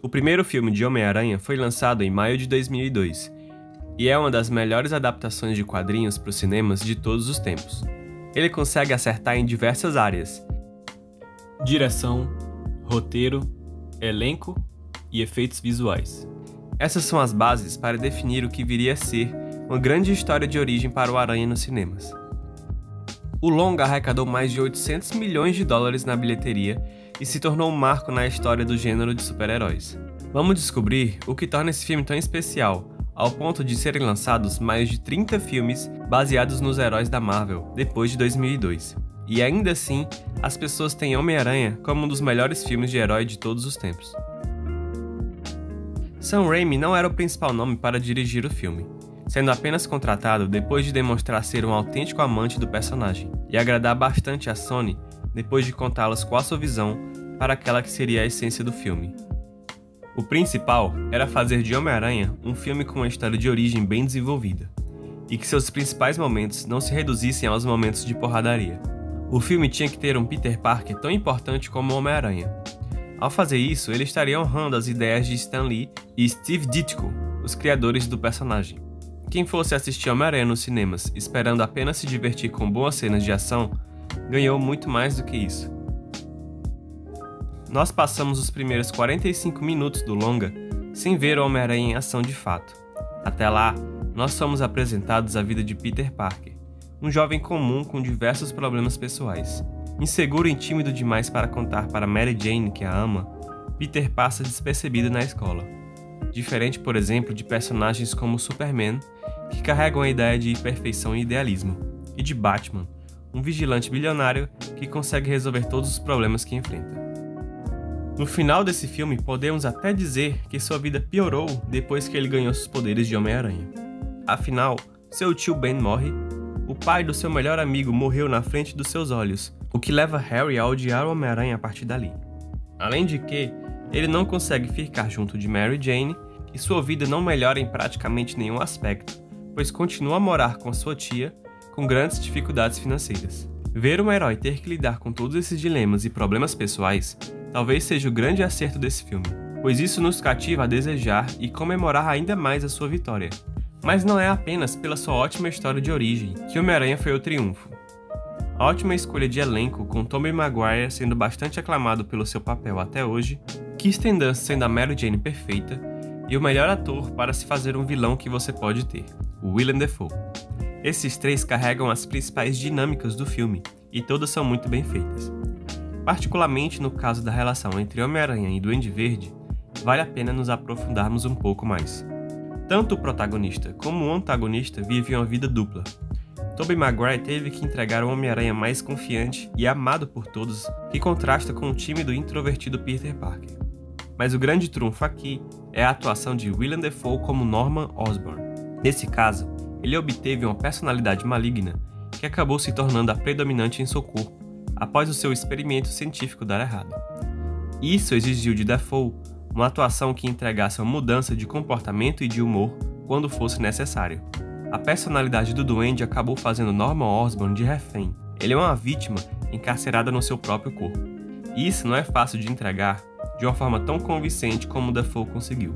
O primeiro filme de Homem-Aranha foi lançado em maio de 2002 e é uma das melhores adaptações de quadrinhos para os cinemas de todos os tempos. Ele consegue acertar em diversas áreas: direção, roteiro, elenco e efeitos visuais. Essas são as bases para definir o que viria a ser uma grande história de origem para o Aranha nos cinemas. O longa arrecadou mais de 800 milhões de dólares na bilheteria e se tornou um marco na história do gênero de super-heróis. Vamos descobrir o que torna esse filme tão especial, ao ponto de serem lançados mais de 30 filmes baseados nos heróis da Marvel depois de 2002. E ainda assim, as pessoas têm Homem-Aranha como um dos melhores filmes de herói de todos os tempos. Sam Raimi não era o principal nome para dirigir o filme, sendo apenas contratado depois de demonstrar ser um autêntico amante do personagem e agradar bastante a Sony depois de contá-los com a sua visão para aquela que seria a essência do filme. O principal era fazer de Homem-Aranha um filme com uma história de origem bem desenvolvida, e que seus principais momentos não se reduzissem aos momentos de porradaria. O filme tinha que ter um Peter Parker tão importante como o Homem-Aranha. Ao fazer isso, ele estaria honrando as ideias de Stan Lee e Steve Ditko, os criadores do personagem. Quem fosse assistir Homem-Aranha nos cinemas esperando apenas se divertir com boas cenas de ação, ganhou muito mais do que isso. Nós passamos os primeiros 45 minutos do longa sem ver o Homem-Aranha em ação de fato. Até lá, nós somos apresentados à vida de Peter Parker, um jovem comum com diversos problemas pessoais. Inseguro e tímido demais para contar para Mary Jane que a ama, Peter passa despercebido na escola. Diferente, por exemplo, de personagens como Superman, que carregam a ideia de perfeição e idealismo, e de Batman, um vigilante bilionário que consegue resolver todos os problemas que enfrenta. No final desse filme, podemos até dizer que sua vida piorou depois que ele ganhou seus poderes de Homem-Aranha. Afinal, seu tio Ben morre, o pai do seu melhor amigo morreu na frente dos seus olhos, o que leva Harry a odiar o Homem-Aranha a partir dali. Além de que, ele não consegue ficar junto de Mary Jane e sua vida não melhora em praticamente nenhum aspecto, pois continua a morar com sua tia, com grandes dificuldades financeiras. Ver um herói ter que lidar com todos esses dilemas e problemas pessoais talvez seja o grande acerto desse filme, pois isso nos cativa a desejar e comemorar ainda mais a sua vitória. Mas não é apenas pela sua ótima história de origem que Homem-Aranha foi o triunfo. A ótima escolha de elenco, com Tobey Maguire sendo bastante aclamado pelo seu papel até hoje, Kirsten Dunst sendo a Mary Jane perfeita, e o melhor ator para se fazer um vilão que você pode ter, o Willem Dafoe. Esses três carregam as principais dinâmicas do filme, e todas são muito bem feitas. Particularmente no caso da relação entre Homem-Aranha e Duende Verde, vale a pena nos aprofundarmos um pouco mais. Tanto o protagonista como o antagonista vivem uma vida dupla. Tobey Maguire teve que entregar um Homem-Aranha mais confiante e amado por todos, que contrasta com o tímido e introvertido Peter Parker. Mas o grande trunfo aqui é a atuação de Willem Dafoe como Norman Osborn. Nesse caso, ele obteve uma personalidade maligna que acabou se tornando a predominante em seu corpo, após o seu experimento científico dar errado. Isso exigiu de Dafoe uma atuação que entregasse uma mudança de comportamento e de humor quando fosse necessário. A personalidade do Duende acabou fazendo Norman Osborn de refém. Ele é uma vítima encarcerada no seu próprio corpo. E isso não é fácil de entregar de uma forma tão convincente como Dafoe conseguiu.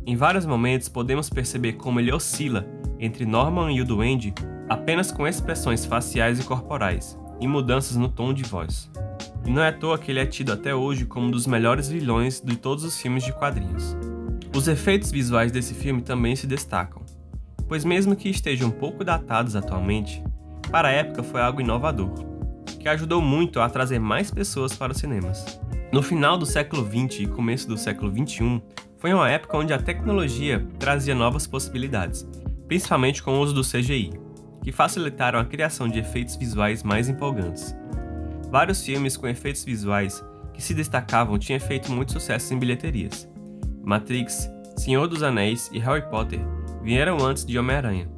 Em vários momentos podemos perceber como ele oscila entre Norman e o Duende apenas com expressões faciais e corporais, e mudanças no tom de voz. E não é à toa que ele é tido até hoje como um dos melhores vilões de todos os filmes de quadrinhos. Os efeitos visuais desse filme também se destacam, pois mesmo que estejam um pouco datados atualmente, para a época foi algo inovador, que ajudou muito a trazer mais pessoas para os cinemas. No final do século XX e começo do século XXI, foi uma época onde a tecnologia trazia novas possibilidades, principalmente com o uso do CGI, que facilitaram a criação de efeitos visuais mais empolgantes. Vários filmes com efeitos visuais que se destacavam tinham feito muito sucesso em bilheterias. Matrix, Senhor dos Anéis e Harry Potter vieram antes de Homem-Aranha,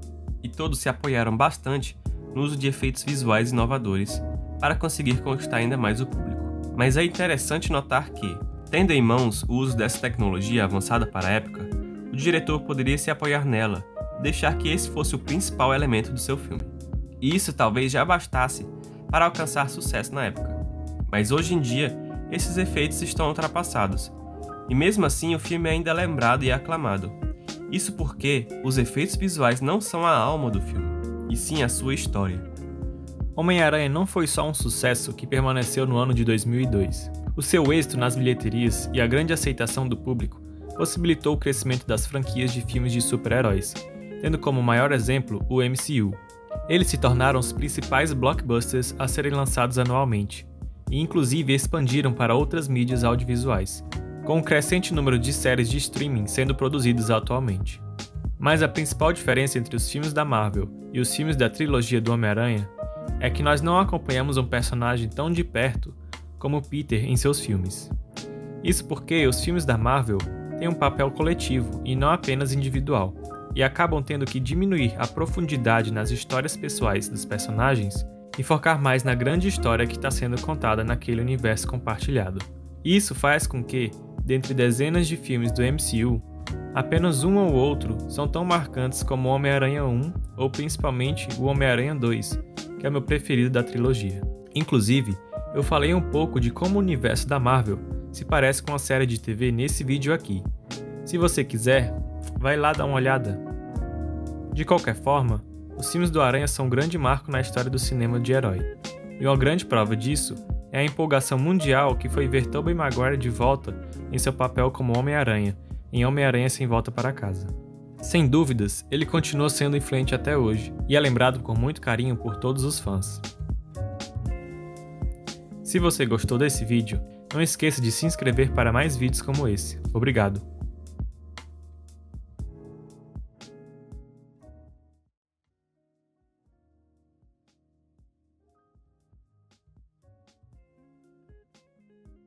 e todos se apoiaram bastante no uso de efeitos visuais inovadores para conseguir conquistar ainda mais o público. Mas é interessante notar que, tendo em mãos o uso dessa tecnologia avançada para a época, o diretor poderia se apoiar nela e deixar que esse fosse o principal elemento do seu filme. E isso talvez já bastasse para alcançar sucesso na época. Mas hoje em dia, esses efeitos estão ultrapassados, E mesmo assim o filme ainda é lembrado e aclamado. Isso porque os efeitos visuais não são a alma do filme, e sim a sua história. Homem-Aranha não foi só um sucesso que permaneceu no ano de 2002. O seu êxito nas bilheterias e a grande aceitação do público possibilitou o crescimento das franquias de filmes de super-heróis, tendo como maior exemplo o MCU. Eles se tornaram os principais blockbusters a serem lançados anualmente, e inclusive expandiram para outras mídias audiovisuais, com um crescente número de séries de streaming sendo produzidas atualmente. Mas a principal diferença entre os filmes da Marvel e os filmes da trilogia do Homem-Aranha é que nós não acompanhamos um personagem tão de perto como Peter em seus filmes. Isso porque os filmes da Marvel têm um papel coletivo e não apenas individual, e acabam tendo que diminuir a profundidade nas histórias pessoais dos personagens e focar mais na grande história que está sendo contada naquele universo compartilhado. Isso faz com que, dentre dezenas de filmes do MCU, apenas um ou outro são tão marcantes como o Homem-Aranha 1 ou principalmente o Homem-Aranha 2, que é o meu preferido da trilogia. Inclusive, eu falei um pouco de como o universo da Marvel se parece com a série de TV nesse vídeo aqui. Se você quiser, vai lá dar uma olhada. De qualquer forma, os filmes do Aranha são um grande marco na história do cinema de herói. E uma grande prova disso é a empolgação mundial que foi ver Tobey Maguire de volta em seu papel como Homem-Aranha, em Homem-Aranha Sem Volta para Casa. Sem dúvidas, ele continua sendo influente até hoje, e é lembrado com muito carinho por todos os fãs. Se você gostou desse vídeo, não esqueça de se inscrever para mais vídeos como esse. Obrigado!